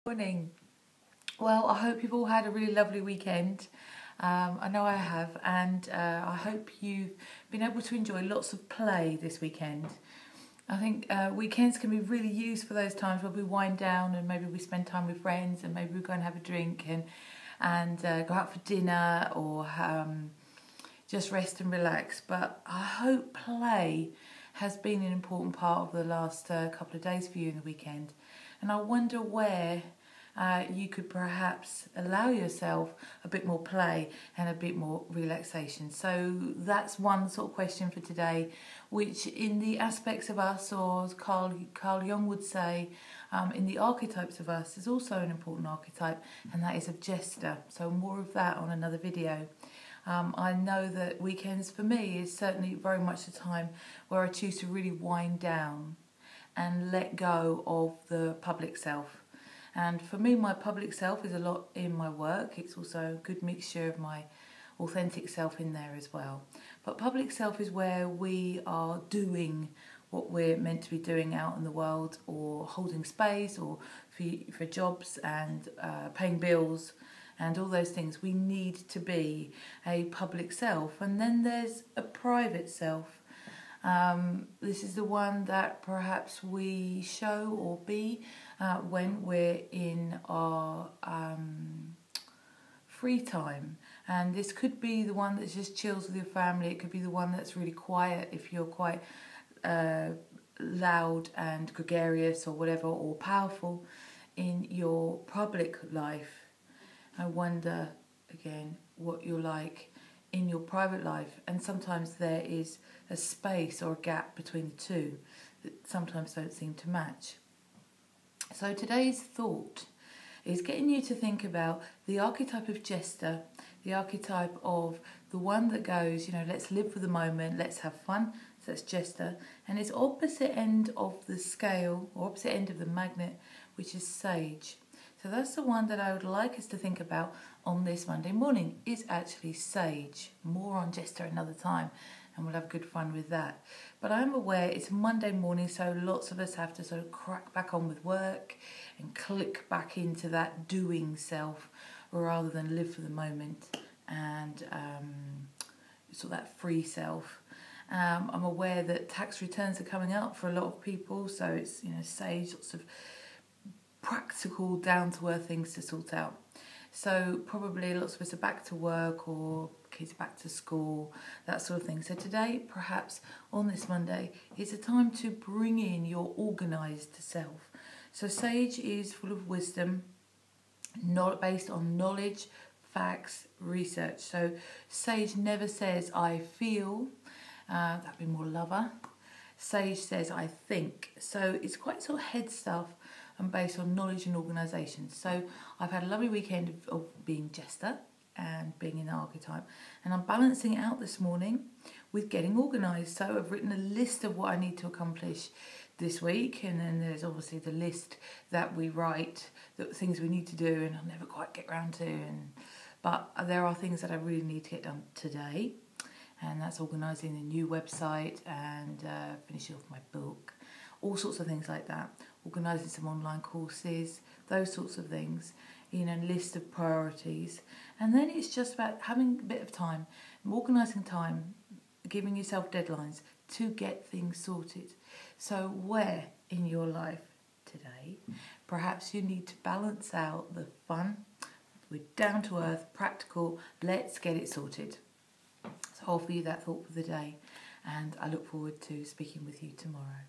Morning. Well, I hope you've all had a really lovely weekend. I know I have, and I hope you've been able to enjoy lots of play this weekend. I think weekends can be really used for those times where we wind down and maybe we spend time with friends and maybe we go and have a drink and go out for dinner or just rest and relax. But I hope play has been an important part of the last couple of days for you in the weekend. And I wonder where you could perhaps allow yourself a bit more play and a bit more relaxation. So that's one sort of question for today, which in the aspects of us, or as Carl Jung would say, in the archetypes of us, is also an important archetype, and that is of Jester. So more of that on another video. I know that weekends for me is certainly very much a time where I choose to really wind down and let go of the public self. And for me, my public self is a lot in my work. It's also a good mixture of my authentic self in there as well. But public self is where we are doing what we're meant to be doing out in the world, or holding space, or for jobs and paying bills and all those things. We need to be a public self. And then there's a private self. This is the one that perhaps we show or be when we're in our free time. And this could be the one that just chills with your family. It could be the one that's really quiet if you're quite loud and gregarious or whatever, or powerful in your public life. I wonder, again, what you're like in your private life, and sometimes there is a space or a gap between the two that sometimes don't seem to match. So today's thought is getting you to think about the archetype of Jester, the archetype of the one that goes, let's live for the moment, let's have fun. So that's Jester, and its opposite end of the scale, or opposite end of the magnet, which is Sage. So that's the one that I would like us to think about on this Monday morning, is actually Sage. More on Jester another time, and we'll have good fun with that. But I'm aware it's Monday morning, so lots of us have to sort of crack back on with work and click back into that doing self, rather than live for the moment and sort of that free self. I'm aware that tax returns are coming up for a lot of people, so it's Sage, lots of practical, down-to-earth things to sort out. So probably lots of us are back to work, or kids back to school, that sort of thing. So today, perhaps on this Monday, is a time to bring in your organised self. So Sage is full of wisdom, not based on knowledge, facts, research. So Sage never says, I feel, that'd be more lover. Sage says, I think. So it's quite sort of head stuff and based on knowledge and organisation. So I've had a lovely weekend of being Jester and being in the archetype, and I'm balancing it out this morning with getting organised. So I've written a list of what I need to accomplish this week, and then there's obviously the list that we write, the things we need to do and I'll never quite get round to, but there are things that I really need to get done today, and that's organising the new website and finishing off my book, all sorts of things like that, organising some online courses, those sorts of things, a list of priorities. And then it's just about having a bit of time, organising time, giving yourself deadlines to get things sorted. So where in your life today, perhaps you need to balance out the fun with down to earth, practical, let's get it sorted. So I'll offer you that thought for the day, and I look forward to speaking with you tomorrow.